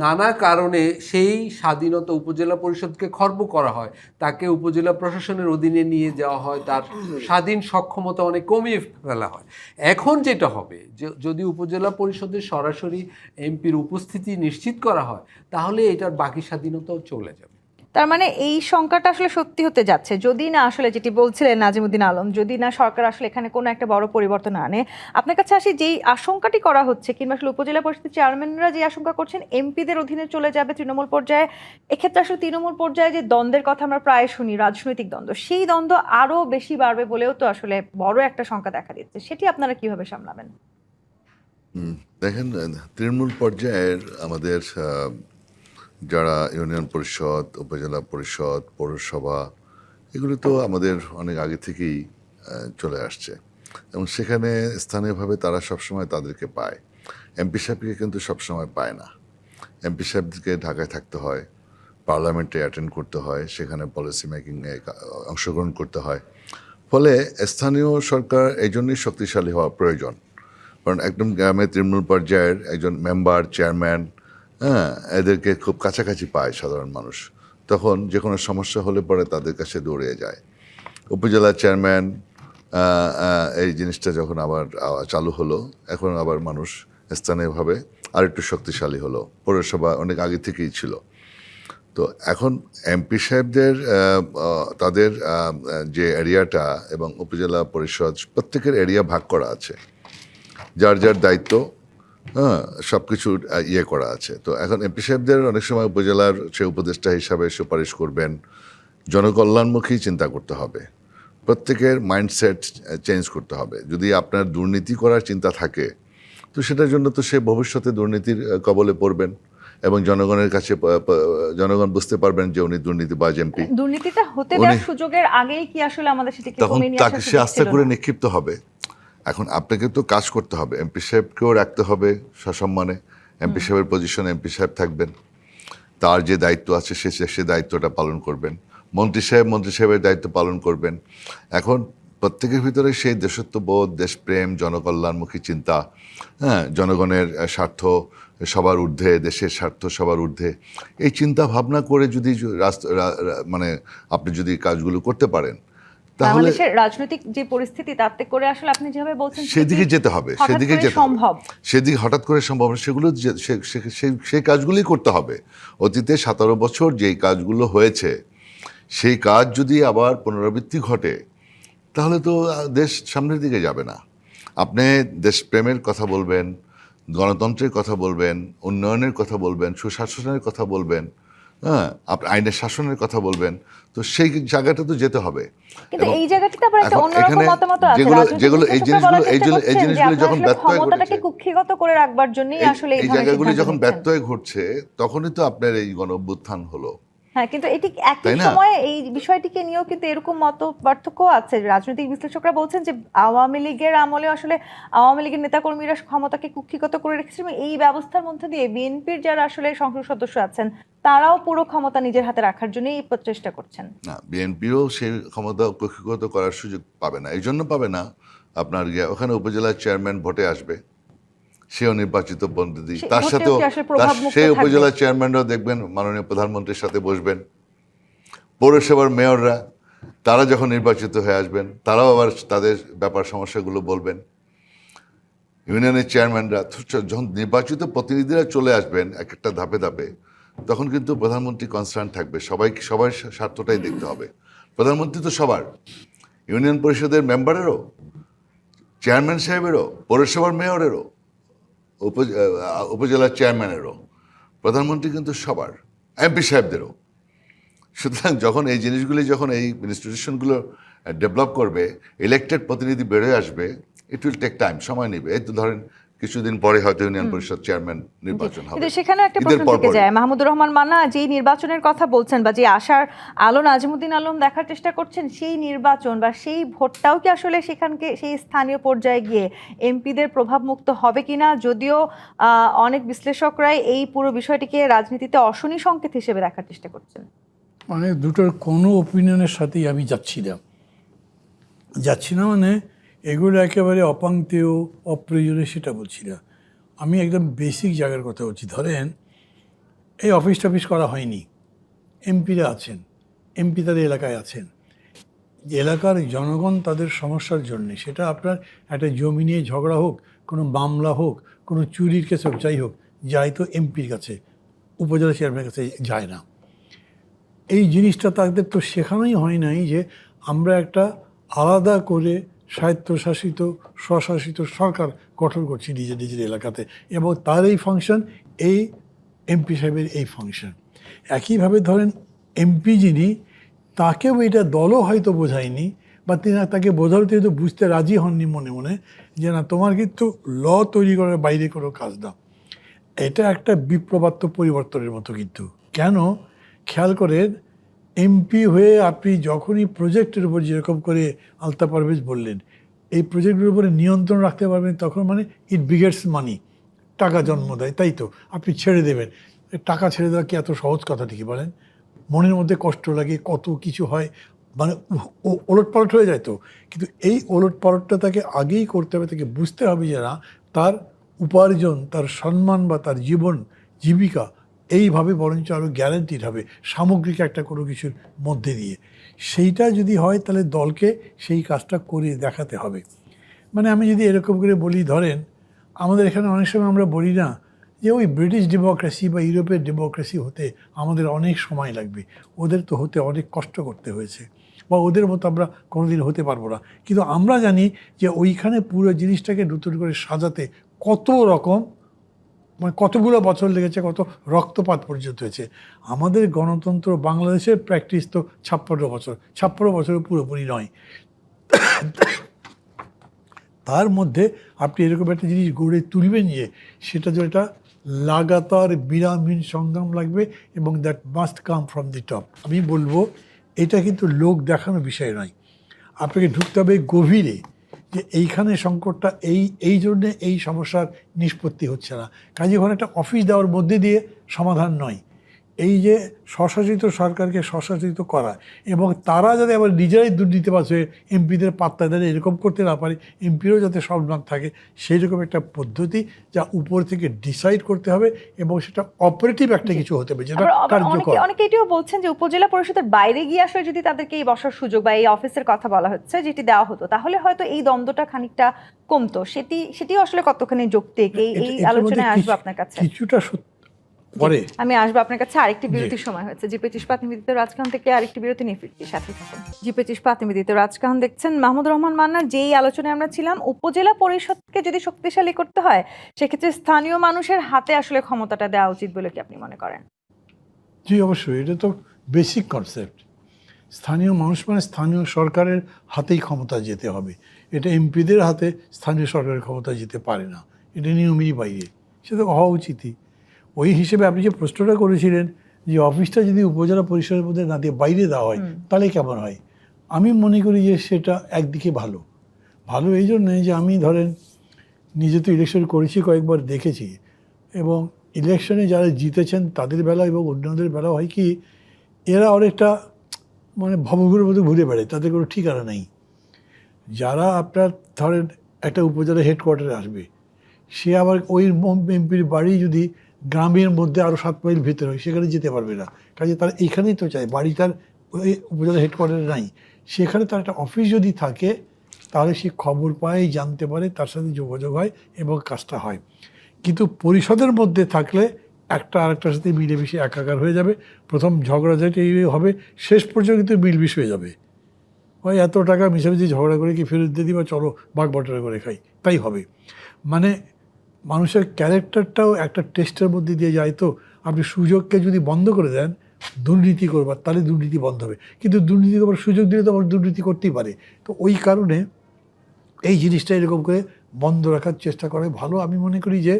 নানা কারণে সেই স্বাধীনতা উপজেলা পরিষদকে খর্ব করা হয়, তাকে উপজেলা প্রশাসনের অধীনে নিয়ে যাওয়া হয়, তার স্বাধীন সক্ষমতা অনেক কমিয়ে ফেলা হয়। এখন যেটা হবে, যদি উপজেলা পরিষদের সরাসরি এমপির উপস্থিতি নিশ্চিত করা হয় তাহলে এটার বাকি স্বাধীনতাও চলে যাবে। তার মানে এই সংখ্যাটা আসলে সত্যি হতে যাচ্ছে, যদি না আসলে যেটি বলছিলেন নাজিমুদ্দিন আলম, যদি না সরকার আসলে এখানে কোনো একটা বড় পরিবর্তন আনে। আপনার কাছে আসি, যেই আশঙ্কাটি করা হচ্ছে কিংবা আসলে উপজেলা পরিষদের চেয়ারম্যানরা যে আশঙ্কা করছেন এমপিদের অধীনে চলে যাবে তৃণমূল পর্যায়ে, এক্ষেত্রে আসলে তৃণমূল পর্যায়ে যে দ্বন্দ্বের কথা আমরা প্রায় শুনি, রাজনৈতিক দ্বন্দ্ব, সেই দ্বন্দ্ব আরো বেশি বাড়বে বলেও তো আসলে বড় একটা সংখ্যা দেখা দিচ্ছে, সেটি আপনারা কিভাবে সামলাবেন? দেখেন, তৃণমূল পর্যায়ের আমাদের যারা ইউনিয়ন পরিষদ, উপজেলা পরিষদ, পৌরসভা, এগুলো তো আমাদের অনেক আগে থেকেই চলে আসছে এবং সেখানে স্থানীয়ভাবে তারা সবসময় তাদেরকে পায়। এমপি সাহেবকে কিন্তু সবসময় পায় না। এমপি সাহেবকে ঢাকায় থাকতে হয়, পার্লামেন্টে অ্যাটেন্ড করতে হয়, সেখানে পলিসি মেকিংয়ে অংশগ্রহণ করতে হয়। ফলে স্থানীয় সরকার এই জন্যই শক্তিশালী হওয়া প্রয়োজন। কারণ একদম গ্রামে তৃণমূল পর্যায়ের একজন মেম্বার, চেয়ারম্যান, হ্যাঁ, এদেরকে খুব কাছাকাছি পায় সাধারণ মানুষ। তখন যে কোনো সমস্যা হলে পরে তাদের কাছে দৌড়ে যায়। উপজেলা চেয়ারম্যান, এই জিনিসটা যখন আবার চালু হলো, এখন আবার মানুষ স্থানীয়ভাবে আরেকটু শক্তিশালী হলো। পৌরসভা অনেক আগে থেকেই ছিল। তো এখন এমপি সাহেবদের তাদের যে এরিয়াটা এবং উপজেলা পরিষদ প্রত্যেকের এরিয়া ভাগ করা আছে, যার যার দায়িত্ব, হ্যাঁ, সব কিছু ইয়ে করা আছে। তো এখন এমপি সাহেবদের অনেক সময় উপজেলার সে উপদেষ্টা হিসাবে সুপারিশ করবেন, জনকল্যাণমুখী চিন্তা করতে হবে, প্রত্যেকের মাইন্ডসেট চেঞ্জ করতে হবে। যদি আপনার দুর্নীতি করার চিন্তা থাকে, তো সেটার জন্য তো সে ভবিষ্যতে দুর্নীতির কবলে পড়বেন এবং জনগণের কাছে জনগণ বুঝতে পারবেন যে উনি দুর্নীতিবাজ এমপি। দুর্নীতিটা হতে দেওয়ার সুযোগের আগেই কি আসলে আমাদের সেটিকে তখন কমিয়ে নিয়ে তাকে আসার সে সুযোগ আস্থা ছিল করে না? নিক্ষিপ্ত হবে। এখন আপনাকে তো কাজ করতে হবে, এমপি সাহেবকেও রাখতে হবে সসম্মানে। এমপি সাহেবের পজিশনে এমপি সাহেব থাকবেন, তার যে দায়িত্ব আছে সে দায়িত্বটা পালন করবেন। মন্ত্রী সাহেবের দায়িত্ব পালন করবেন। এখন প্রত্যেকের ভিতরে সেই দেশত্ববোধ, দেশপ্রেম, জনকল্যাণমুখী চিন্তা, হ্যাঁ, জনগণের স্বার্থ সবার ঊর্ধ্বে, দেশের স্বার্থ সবার ঊর্ধ্বে, এই চিন্তা ভাবনা করে যদি মানে আপনি যদি কাজগুলো করতে পারেন, তাহলে বাংলাদেশের রাজনৈতিক যে পরিস্থিতি, তাতে করে আসলে আপনি যেভাবে বলছেন সেদিকে যেতে হবে, সেদিকে যেতে সম্ভব হবে। সেদিকে হঠাৎ করে সম্ভব না, সেগুলো সেই কাজগুলোই করতে হবে। অতীতে 17 বছর যেই কাজগুলো হয়েছে, সেই কাজ যদি আবার পুনরাবৃত্তি ঘটে, তাহলে তো দেশ সামনের দিকে যাবে না। আপনি দেশপ্রেমের কথা বলবেন, গণতন্ত্রের কথা বলবেন, উন্নয়নের কথা বলবেন, সুশাসনের কথা বলবেন, হ্যাঁ, আপনি আইনের শাসনের কথা বলবেন, তো সেই জায়গাটা তো যেতে হবে। কিন্তু এই জায়গাটিতে আবার একটা অন্যরকম মতামত আছে। এই জিনিসগুলো যখন ব্যর্থ হয়ে ক্ষমতাটাকে কুক্ষিগত করে রাখবার জন্যই আসলে এই জায়গাগুলো যখন সিদ্ধান্ত ব্যর্থ নিচ্ছেন। হয়ে ঘটছে, তখনই তো আপনার এই গণ অভ্যুত্থান হলো। হ্যাঁ, কিন্তু এটি একই তাই না? সময়ে এই বিষয়টিকে নিয়েও কিন্তু এরকম মত পার্থক্য আছে। রাজনৈতিক বিশ্লেষকরা বলছেন যে আওয়ামী লীগের আমলে আসলে আওয়ামী লীগের নেতাকর্মীরা ক্ষমতাকে কুক্ষিগত করে রেখেছিল এবং এই ব্যবস্থার মধ্যে দিয়ে বিএনপির যারা আসলে সংসদ সদস্য আছেন, তারাও পুরো ক্ষমতা নিজের হাতে রাখার জন্যই এই প্রচেষ্টা করছেন। না, বিএনপিও সেই ক্ষমতা কক্ষিগত করার সুযোগ পাবে না। এই জন্য পাবে না, আপনার ওখানে উপজেলার চেয়ারম্যান ভোটে আসবে, সেও নির্বাচিত প্রতিনিধি, তার সাথেও সেই উপজেলা চেয়ারম্যানরাও দেখবেন মাননীয় প্রধানমন্ত্রীর সাথে বসবেন। পৌরসভার মেয়ররা, তারা যখন নির্বাচিত হয়ে আসবেন, তারাও আবার তাদের ব্যাপার সমস্যাগুলো বলবেন। ইউনিয়নের চেয়ারম্যানরা যখন নির্বাচিত প্রতিনিধিরা চলে আসবেন এক একটা ধাপে ধাপে, তখন কিন্তু প্রধানমন্ত্রী কনসার্ন থাকবে, সবার স্বার্থটাই দেখতে হবে। প্রধানমন্ত্রী তো সবার, ইউনিয়ন পরিষদের মেম্বারেরও, চেয়ারম্যান সাহেবেরও, পৌরসভার মেয়রেরও, উপজেলার চেয়ারম্যানেরও। প্রধানমন্ত্রী কিন্তু সবার, এমপি সাহেবদেরও। সুতরাং যখন এই জিনিসগুলি, যখন এই ইনস্টিটিউশনগুলো ডেভেলপ করবে, ইলেক্টেড প্রতিনিধি বেড়ে আসবে, ইট উইল টেক টাইম, সময় নেবে। এই তো ধরেন কিছুদিন পরে হয়তো ইউনিয়ন পরিষদ চেয়ারম্যান নির্বাচন হবে। কিন্তু সেখানে একটা প্রশ্ন থেকে যায়, মাহমুদুর রহমান মান্না যেই নির্বাচনের কথা বলছেন বা যে আশার আলো নাজিমুদ্দিন আলম দেখার চেষ্টা করছেন, সেই নির্বাচন বা সেই ভোটটাও কি আসলে সেখানকে সেই স্থানীয় পর্যায়ে গিয়ে এমপিদের প্রভাবমুক্ত হবে কিনা? যদিও অনেক বিশ্লেষকরাই এই পুরো বিষয়টিকে রাজনীতিতে অশনি সংকেত হিসেবে দেখার চেষ্টা করছেন। মানে দুটোর কোনো ওপিনিয়নের সাথেই আমি যাচ্ছি না মানে এগুলো একেবারে অপাঙ্ক্তেয়, অপ্রয়োজনীয় সেটা বলছি না। আমি একদম বেসিক জায়গার কথা বলছি। ধরেন এই অফিস টফিস করা হয়নি, এমপিরা আছেন, এমপি তাদের এলাকায় আছেন, এলাকার জনগণ তাদের সমস্যার জন্যে, সেটা আপনার একটা জমি নিয়ে ঝগড়া হোক, কোনো মামলা হোক, কোনো চুরির কেস হোক, যাই হোক, যায় তো এমপির কাছে, উপজেলা চেয়ারম্যানের কাছে যায় না। এই জিনিসটা তাদের তো শেখানোই হয় নাই যে আমরা একটা আলাদা করে স্বায়ত্তশাসিত স্বশাসিত সরকার গঠন করছি নিজের নিজের এলাকাতে, এবং তার এই ফাংশন, এই এমপি সাহেবের এই ফাংশন। একইভাবে ধরেন এমপি যিনি, তাকেও এটা দলও হয়তো বোঝায়নি, বা তাকে বোঝানো তিনি তো বুঝতে রাজি হননি মনে মনে, যে না তোমার কিন্তু ল তৈরি করার বাইরে কোনো কাজ না। এটা একটা বিপ্লবাত্মক পরিবর্তনের মতো। কিন্তু কেন খেয়াল করেন, এমপি হয়ে আপনি যখনই প্রজেক্টের উপর, যেরকম করে আলতাফ পারভেজ বললেন, এই প্রজেক্টের উপরে নিয়ন্ত্রণ রাখতে পারবেন, তখন মানে ইট বিগেটস মানি, টাকা জন্ম দেয়, তাই তো আপনি ছেড়ে দেবেন। টাকা ছেড়ে দেওয়া কি এত সহজ কথা ঠিকই বলেন? মনের মধ্যে কষ্ট লাগে, কত কিছু হয়, মানে ওলটপালট হয়ে যায় তো। কিন্তু এই ওলটপালটটা তাকে আগেই করতে হবে, তাকে বুঝতে হবে যে না, তার উপার্জন, তার সম্মান বা তার জীবন জীবিকা এইভাবে বরঞ্চ আরও গ্যারান্টিড হবে সামগ্রিক একটা কোনো কিছুর মধ্যে দিয়ে। সেইটা যদি হয় তাহলে দলকে সেই কাজটা করে দেখাতে হবে। মানে আমি যদি এরকম করে বলি, ধরেন আমাদের এখানে অনেক সময় আমরা বলি না যে ওই ব্রিটিশ ডেমোক্রেসি বা ইউরোপের ডেমোক্রেসি হতে আমাদের অনেক সময় লাগবে, ওদের তো হতে অনেক কষ্ট করতে হয়েছে, বা ওদের মতো আমরা কোনোদিন হতে পারবো না। কিন্তু আমরা জানি যে ওইখানে পুরো জিনিসটাকে নতুন করে সাজাতে কত রকম, মানে কতগুলো বছর লেগেছে, কত রক্তপাত পর্যন্ত হয়েছে। আমাদের গণতন্ত্র বাংলাদেশের প্র্যাকটিস তো 56 বছর, 56 বছরের পুরোপুরি নয়। তার মধ্যে আপনি এরকম একটা জিনিস গড়ে তুলবেন যে সেটা যে এটা লাগাতার বিরামহীন সংগ্রাম লাগবে, এবং that must come from the top. আমি বলবো এটা কিন্তু লোক দেখানো বিষয় নয়, আপনাকে ঢুকতে হবে গভীরে, যে এইখানে সংকটটা এই জন্যে এই সমস্যার নিষ্পত্তি হচ্ছে না। কাজে ওখানে একটা অফিস দেওয়ার মধ্যে দিয়ে সমাধান নয়। এই যে স্বশাসিত সরকারকে স্বশাসিত করা, এবং তারা যাতে আবার নিজেরাই দুর্নীতিবাজ হয়ে এমপিদের পাত্তা দেয় এরকম করতে না পারে, এমপিরও যাতে সম্মান থাকে, সেই রকম একটা পদ্ধতি যা উপর থেকে ডিসাইড করতে হবে, এবং সেটা অপারেটিভ একটা কিছু হতে হবে যেটা কার্যকর। অনেকে এটিও বলছেন যে উপজেলা পরিষদের বাইরে গিয়ে আসলে যদি তাদেরকে এই বসার সুযোগ বা এই অফিসের কথা বলা হচ্ছে যেটি দেওয়া হতো, তাহলে হয়তো এই দ্বন্দ্বটা খানিকটা কমতো। সেটিও আসলে কতখানি যৌক্তিক, এই আলোচনায় আসবো আপনার কাছে। কিছুটা পরে আমি আসবো আপনার কাছে। আরেকটি বিরতির সময় হয়েছে। জি25 ইস্পাত নিবেদিত রাজকাহন থেকে আরেকটি বিরতি নিয়ে ফিরছি, সাথে থাকুন। জি25 ইস্পাত নিবেদিত রাজকাহন দেখছেন। মাহমুদ রহমান মান্নার, যেই আলোচনায় আমরা ছিলাম, উপজেলা পরিষদকে যদি শক্তিশালী করতে হয় সেক্ষেত্রে স্থানীয় মানুষের হাতে আসলে ক্ষমতাটা দেওয়া উচিত বলে কি আপনি মনে করেন? জি অবশ্যই, এটা তো বেসিক কনসেপ্ট। স্থানীয় মানুষ মানে স্থানীয় সরকারের হাতেই ক্ষমতা যেতে হবে। এটা এমপিদের হাতে স্থানীয় সরকারের ক্ষমতা যেতে পারে না, এটা নিয়মেরই বাইরে, সেটা হওয়া উচিতই। ওই হিসেবে আপনি যে প্রশ্নটা করেছিলেন যে অফিসটা যদি উপজেলা পরিষদের মধ্যে না দিয়ে বাইরে দেওয়া হয় তাহলে কেমন হয়, আমি মনে করি যে সেটা একদিকে ভালো। ভালো এই জন্যে যে আমি ধরেন নিজে তো ইলেকশন করেছি, কয়েকবার দেখেছি, এবং ইলেকশনে যারা জিতেছেন তাদের বেলা এবং অন্যদের বেলা হয় কি, এরা অনেকটা মানে ভবঘুরের মধ্যে ঘুরে বেড়ায়, তাদের কোনো ঠিকানা নেই। যারা আপনার ধরেন একটা উপজেলা হেডকোয়ার্টারে আসবে, সে আবার ওই এমপির বাড়ি যদি গ্রামের মধ্যে আরও 7 মাইল ভেতরে হয়, সেখানে যেতে পারবে না। কাজে তার এইখানেই তো চায়, বাড়ি তার ওই উপজেলা হেডকোয়ার্টারে নাই, সেখানে তার একটা অফিস যদি থাকে তাহলে সে খবর পায়, জানতে পারে, তার সাথে যোগাযোগ হয় এবং কাজটা হয়। কিন্তু পরিষদের মধ্যে থাকলে একটা আরেকটার সাথে মিলেমিশে একাকার হয়ে যাবে, প্রথম ঝগড়াঝাটি হবে, শেষ পর্যন্ত কিন্তু মিলমিশ হয়ে যাবে। ওই এত টাকা মিশামিশি ঝগড়া করে কি ফেরত দিয়ে দিই, বা চলো বাঘ বটরা করে খাই, তাই হবে। মানে মানুষের ক্যারেক্টারটাও একটা টেস্টের মধ্যে দিয়ে যায়। তো আপনি সুযোগকে যদি বন্ধ করে দেন দুর্নীতি করবার, তাহলে দুর্নীতি বন্ধ হবে। কিন্তু দুর্নীতি করবার সুযোগ দিলে তো আবার দুর্নীতি করতেই পারে। তো ওই কারণে এই জিনিসটা এরকম করে বন্ধ রাখার চেষ্টা করে ভালো। আমি মনে করি যে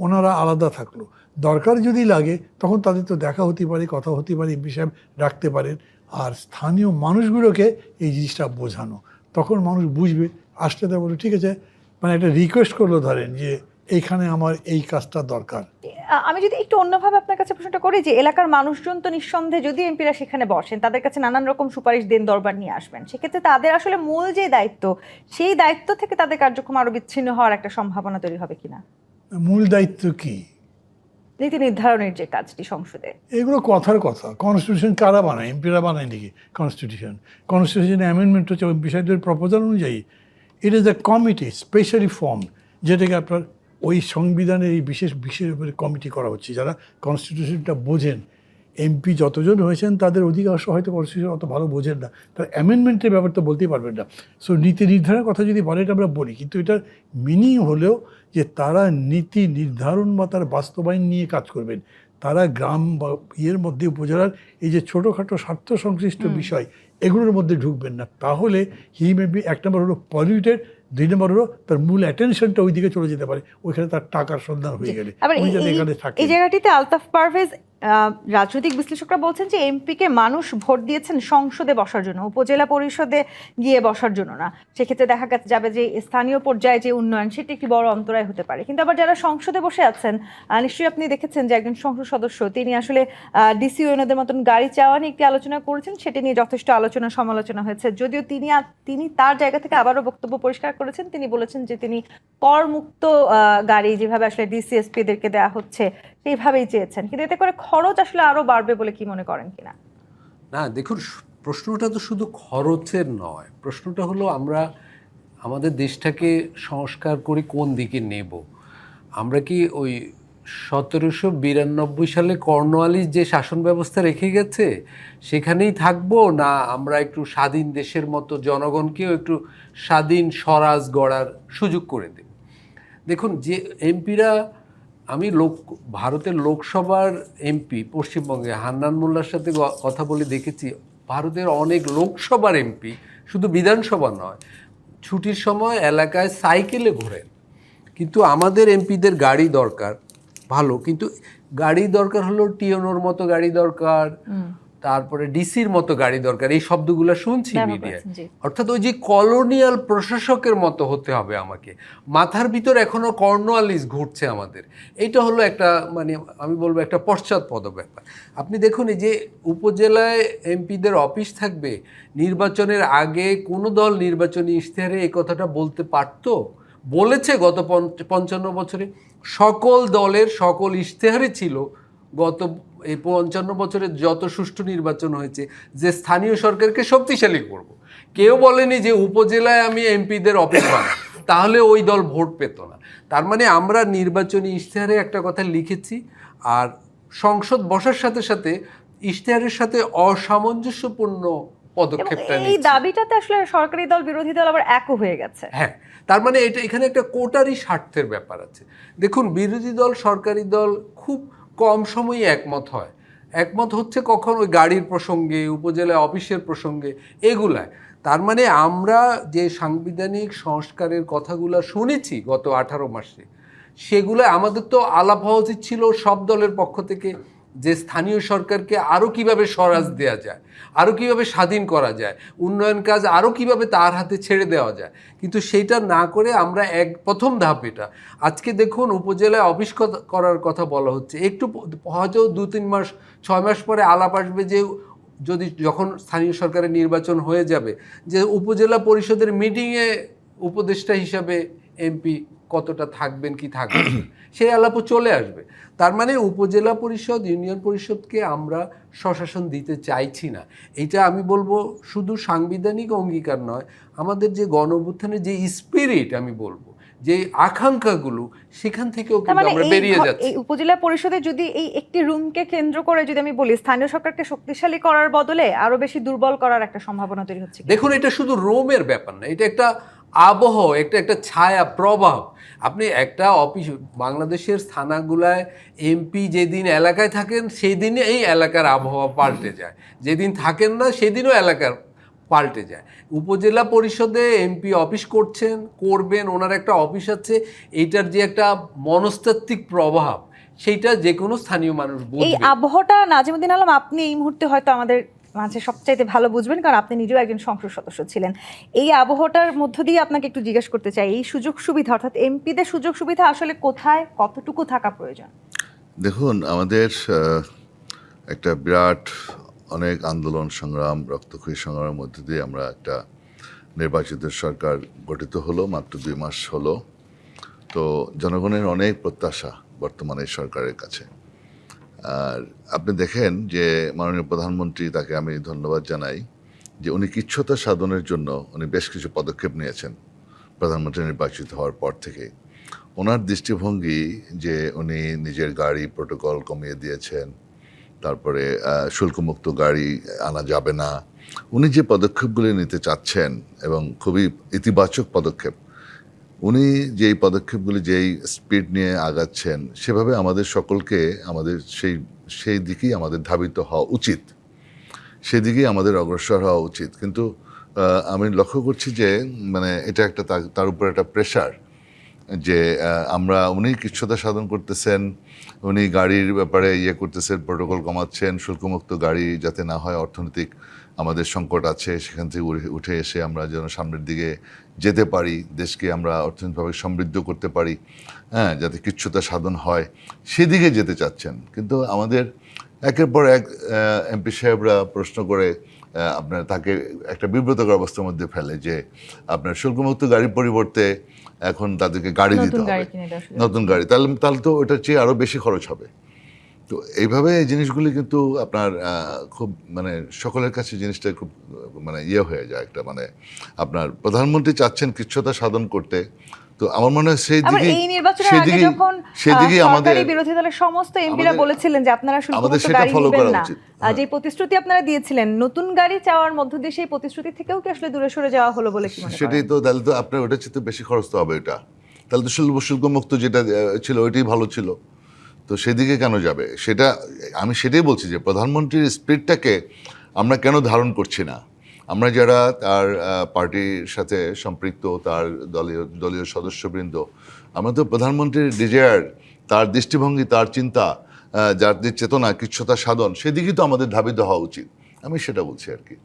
ওনারা আলাদা থাকলো, দরকার যদি লাগে তখন তাদের তো দেখা হতে পারে, কথা হতে পারে, এমপি সাহেব রাখতে পারেন। আর স্থানীয় মানুষগুলোকে এই জিনিসটা বোঝানো, তখন মানুষ বুঝবে। আসলে তারা বলে ঠিক আছে, মানে একটা রিকোয়েস্ট করলো ধরেন যে এইখানে আমার এই কাজটা দরকার। আমি যদি একটু অন্যভাবে আপনার কাছে প্রশ্নটা করি, যে এলাকার মানুষজন তো নিঃসন্দেহে যদি এমপিরা সেখানে বসেন তাদের কাছে নানান রকম সুপারিশ দেন দরবার নিয়ে আসবেন, সেক্ষেত্রে তাদের আসলে মূল যে দায়িত্ব, সেই দায়িত্ব থেকে তাদের কার্যক্রম আরো বিচ্ছিন্ন হওয়ার একটা সম্ভাবনা তৈরি হবে কিনা? মূল দায়িত্ব কি? নীতি নির্ধারণের যে কাজটি সংসদে। এগুলো কথার কথা। কনস্টিটিউশন কারা বানায়? এমপিরা বানায় নাকি কনস্টিটিউশন? কনস্টিটিউশন অ্যামেন্ডমেন্ট হচ্ছে ওই বিষয়দের প্রপোজাল অনুযায়ী। It is a committee specially form, যেটাকে আপনার ওই সংবিধানের এই বিশেষ বিষয়ের উপরে কমিটি করা হচ্ছে, যারা কনস্টিটিউশনটা বোঝেন এমপি যতজন হয়েছেন তাদের অধিকাংশ হয়তো কনস্টিটিউশন অত ভালো বোঝেন না, তার অ্যামেন্ডমেন্টের ব্যাপার তো বলতেই পারবেন না। সো নীতি নির্ধারণের কথা যদি বলে এটা আমরা বলি, কিন্তু এটার মিনিং হলেও যে তারা নীতি নির্ধারণ বা তার বাস্তবায়ন নিয়ে কাজ করবেন। তারা গ্রাম বা ইয়ের মধ্যে উপজেলার এই যে ছোটোখাটো স্বার্থ সংশ্লিষ্ট বিষয় এগুলোর মধ্যে ঢুকবেন না। তাহলে হি মে বি, এক নম্বর হলো পলিউটেড, 2 নম্বর হলো তার মূল অ্যাটেনশনটা ওই দিকে চলে যেতে পারে, ওইখানে তার টাকার সন্ধান হয়ে গেলে আবার উনি যাতে এখানে থাকে। এই জায়গাটিতে আলতাফ পারভেজ, রাজনৈতিক বিশ্লেষকরা বলছেন যে এমপিকে মানুষ ভোট দিয়েছেন সংসদে বসার জন্য, উপজেলা পরিষদে গিয়ে বসার জন্য না। সেক্ষেত্রে দেখা যাবে যে স্থানীয় পর্যায়ে যে উন্নয়ন সেটি একটি বড় অন্তরায় হতে পারে। কিন্তু আবার যারা সংসদে বসে আছেন, নিশ্চয়ই আপনি দেখেছেন যে একজন সংসদ সদস্য তিনি আসলে ডিসি ওনাদের মতন গাড়ি চাওয়া নিয়ে একটি আলোচনা করেছেন, সেটি নিয়ে যথেষ্ট আলোচনা সমালোচনা হয়েছে। যদিও তিনি তার জায়গা থেকে আবারও বক্তব্য পরিষ্কার করেছেন, তিনি বলেছেন যে তিনি করমুক্ত গাড়ি যেভাবে আসলে ডিসিএসপিদেরকে দেওয়া হচ্ছে সেইভাবেই চেয়েছেন, কিন্তু এতে করে খরচ আসলে আরো বাড়বে বলে কি মনে করেন কিনা? না, দেখুন, প্রশ্নটা তো শুধু খরচের নয়, প্রশ্নটা হলো আমরা আমাদের দেশটাকে সংস্কার করে কোন দিকে নেব। আমরা কি ওই 1792 সালে কর্নওয়ালিস যে শাসন ব্যবস্থা রেখে গেছে সেখানেই থাকবো, না আমরা একটু স্বাধীন দেশের মতো জনগণকেও একটু স্বাধীন স্বরাজ গড়ার সুযোগ করে দেব? দেখুন, যে এমপিরা, আমি ভারতের লোকসভার এমপি পশ্চিমবঙ্গে হান্নান মোল্লার সাথে কথা বলে দেখেছি, ভারতের অনেক লোকসভার এমপি, শুধু বিধানসভা নয়, ছুটির সময় এলাকায় সাইকেলে ঘোরেন। কিন্তু আমাদের এমপিদের গাড়ি দরকার, ভালো, কিন্তু গাড়ি দরকার হলো টিওনোর মতো গাড়ি দরকার, তারপরে ডিসির মতো গাড়ি দরকার, এই শব্দগুলো শুনছি মিডিয়ায়। অর্থাৎ ওই যে কলোনিয়াল প্রশাসকের মতো হতে হবে আমাকে, মাথার ভিতর এখনো কর্নওয়ালিস ঘুরছে আমাদের। এইটা হলো একটা, মানে আমি বলবো একটা পশ্চাৎপদ ব্যাপার। আপনি দেখুন, এই যে উপজেলায় এমপিদের অফিস থাকবে, নির্বাচনের আগে কোনো দল নির্বাচনী ইশতেহারে এই কথাটা বলতে পারতো? বলেছে গত 55 বছরে সকল দলের সকল ইশতেহারে ছিল, গত এই 55 বছরে যত সুষ্ঠু নির্বাচন হয়েছে, যে স্থানীয় সরকারকে শক্তিশালী করব। কেউ বলেনি যে উপজেলায় আমি এমপিদের অফিস বানাবো, তাহলে ওই দল ভোট পেত না। তার মানে আমরা নির্বাচনী ইশতেহারে একটা কথা লিখেছি, আর সংসদ বসার সাথে সাথে ইশতেহারের সাথে অসামঞ্জস্যপূর্ণ পদক্ষেপটা এই দাবিটাতে আসলে সরকারি দল বিরোধী দল আবার একও হয়ে গেছে। হ্যাঁ, তার মানে এটা এখানে একটা কোটারি স্বার্থের ব্যাপার আছে। দেখুন, বিরোধী দল সরকারি দল খুব কম সময়ই একমত হয়। একমত হচ্ছে কখন? ওই গাড়ির প্রসঙ্গে, উপজেলা অফিসের প্রসঙ্গে, এগুলায়। তার মানে আমরা যে সাংবিধানিক সংস্কারের কথাগুলো শুনেছি গত 18 মাসে, সেগুলো আমাদের তো আলাপ হওয়া উচিত ছিল সব দলের পক্ষ থেকে, যে স্থানীয় সরকারকে আরও কিভাবে স্বরাজ দেওয়া যায়, আরও কিভাবে স্বাধীন করা যায়, উন্নয়ন কাজ আরও কিভাবে তার হাতে ছেড়ে দেওয়া যায়। কিন্তু সেইটা না করে আমরা প্রথম ধাপ এটা, আজকে দেখুন উপজেলায় অফিস করার কথা বলা হচ্ছে, একটু হয়তো 2-3 মাস 6 মাস পরে আলাপ আসবে যে যখন স্থানীয় সরকারের নির্বাচন হয়ে যাবে, যে উপজেলা পরিষদের মিটিংয়ে উপদেষ্টা হিসাবে এমপি কতটা থাকবেন কি থাকবেন, সেই আলাপও চলে আসবে। তার মানে উপজেলা পরিষদ, ইউনিয়ন পরিষদকে আমরা স্বশাসন দিতে চাইছি না। এটা আমি বলবো শুধু সাংবিধানিক অঙ্গীকার নয়, আমাদের যে গণঅভ্যুত্থানের যে স্পিরিট, আমি বলবো যে আকাঙ্ক্ষাগুলো, সেখান থেকেও কিন্তু আমরা বেরিয়ে যাচ্ছি। এই উপজেলা পরিষদে যদি এই একটি রুমকে কেন্দ্র করে যদি আমি বলি, স্থানীয় সরকারকে শক্তিশালী করার বদলে আরো বেশি দুর্বল করার একটা সম্ভাবনা তৈরি হচ্ছে। দেখুন, এটা শুধু রোমের ব্যাপার না, এটা একটা আবহ, একটা ছায়া প্রভাব। আপনি একটা অফিস, বাংলাদেশের থানাগুলায় এমপি যেদিন এলাকায় থাকেন সেই দিনে এই এলাকার আবহাওয়া পাল্টে যায়, যেদিন থাকেন না সেদিনও এলাকার পাল্টে যায়। উপজেলা পরিষদে এমপি অফিস করবেন, ওনার একটা অফিস আছে, এইটার যে একটা মনস্তাত্ত্বিক প্রভাব, সেইটা যে কোনো স্থানীয় মানুষ বুঝবে। এই আবহাওয়াটা নাজিমুদ্দিন আলম আপনি এই মুহূর্তে হয়তো আমাদের মাঝে সবচাইতে ভালো বুঝবেন, কারণ আপনি নিজেও একজন সংসদ সদস্য ছিলেন। এই আবহাওয়াটার মধ্য দিয়ে আপনাকে একটু জিজ্ঞেস করতে চাই, এই সুযোগ সুবিধা, অর্থাৎ এমপিদের সুযোগ সুবিধা আসলে কোথায়, কতটুকু থাকা প্রয়োজন? দেখুন, আমাদের একটা বিরাট অনেক আন্দোলন সংগ্রাম, রক্তক্ষয়ী সংগ্রামের মধ্যে দিয়ে আমরা একটা নির্বাচিত সরকার গঠিত হলো, মাত্র 2 মাস হলো। তো জনগণের অনেক প্রত্যাশা বর্তমানে সরকারের কাছে। আর আপনি দেখেন যে মাননীয় প্রধানমন্ত্রী, তাকে আমি ধন্যবাদ জানাই যে উনি কিচ্ছুতা সাধনের জন্য উনি বেশ কিছু পদক্ষেপ নিয়েছেন প্রধানমন্ত্রী নির্বাচিত হওয়ার পর থেকে। ওনার দৃষ্টিভঙ্গি যে উনি নিজের গাড়ি প্রোটোকল কমিয়ে দিয়েছেন, তারপরে শুল্কমুক্ত গাড়ি আনা যাবে না। উনি যে পদক্ষেপগুলি নিতে চাচ্ছেন এবং খুবই ইতিবাচক পদক্ষেপ, উনি যেই পদক্ষেপগুলি যেই স্পিড নিয়ে আগাচ্ছেন সেভাবে আমাদের সকলকে আমাদের সেই দিকেই আমাদের ধাবিত হওয়া উচিত, সেদিকেই আমাদের অগ্রসর হওয়া উচিত। কিন্তু আমি লক্ষ্য করছি যে মানে এটা একটা তার উপর একটা প্রেশার যে উনি কিচ্ছুতা সাধন করতেছেন, উনি গাড়ির ব্যাপারে করতেছেন, প্রোটোকল কমাচ্ছেন, শুল্কমুক্ত গাড়ি যাতে না হয়, অর্থনৈতিক আমাদের সংকট আছে সেখান থেকে উঠে এসে আমরা যেন সামনের দিকে যেতে পারি, দেশকে আমরা অর্থনৈতিকভাবে সমৃদ্ধ করতে পারি, হ্যাঁ, যাতে কিচ্ছুতা সাধন হয় সেদিকে যেতে চাচ্ছেন। কিন্তু আমাদের একের পর এক এমপি সাহেবরা প্রশ্ন করে আপনার তাকে একটা বিব্রতকর অবস্থার মধ্যে ফেলে যে আপনার শুল্কমুক্ত গাড়ির পরিবর্তে এখন তাদেরকে গাড়ি দিতে হবে, নতুন গাড়ি, তাহলে তো ওটার চেয়ে আরও বেশি খরচ হবে। তো এইভাবে এই জিনিসগুলি কিন্তু আপনার খুব মানে সকলের কাছে জিনিসটা খুব মানে হয়ে যায় একটা, মানে আপনার প্রধানমন্ত্রী চাচ্ছেন কিচ্ছুতা সাধন করতে, তো আমার মনে হয় সেই দিকে আমাদের বিরোধী দলের সমস্ত এমপিরা বলেছিলেন যে আপনারা শুল্কমুক্ত গাড়ি নেবেন না, যে প্রতিশ্রুতি আপনারা দিয়েছিলেন নতুন গাড়ি চাওয়ার মধ্য দিয়ে সেই প্রতিশ্রুতি থেকেও কি আসলে দূরে সরে যাওয়া হলো বলে কি মনে করেন? সেটাই তো, তাহলে তো আপনার ওটা চেয়ে বেশি খরচ তো হবে, এটা তাহলে তো শুল্কমুক্ত যেটা ছিল ওইটাই ভালো ছিল, তো সেদিকে কেন যাবে? আমি সেটাই বলছি যে প্রধানমন্ত্রীর স্পিরিটটাকে আমরা কেন ধারণ করছি না? আমরা যারা তার পার্টির সাথে সম্পৃক্ত, তার দলীয় সদস্যবৃন্দ, আমরা তো প্রধানমন্ত্রীর ডিজায়ার, তার দৃষ্টিভঙ্গি, তার চিন্তা, যার যে চেতনা, কিচ্ছুতা সাধন, সেদিকেই তো আমাদের ধাবিত হওয়া উচিত। আমি সেটা বলছি আর কি,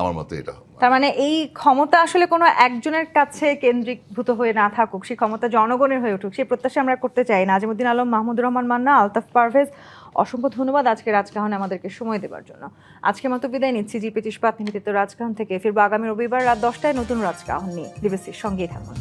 আমার মতে এটা। তার মানে এই ক্ষমতা আসলে কোনো একজনের কাছে কেন্দ্রীভূত হয়ে না থাকুক, সেই ক্ষমতা জনগণের হয়ে উঠুক, সেই প্রত্যাশা আমরা করতে চাই। নাজিমুদ্দিন আলম, মাহমুদুর রহমান মান্না, আলতাফ পারভেজ, অসংখ্য ধন্যবাদ আজকে রাজকাহনে আমাদেরকে সময় দেওয়ার জন্য। আজকের মতো বিদায় নিচ্ছি জি25 নিবেদিত রাজকাহন থেকে। ফিরবো আগামী রবিবার রাত 10টায় নতুন রাজকাহন নিয়ে। বিবিসির সঙ্গেই থাকুন।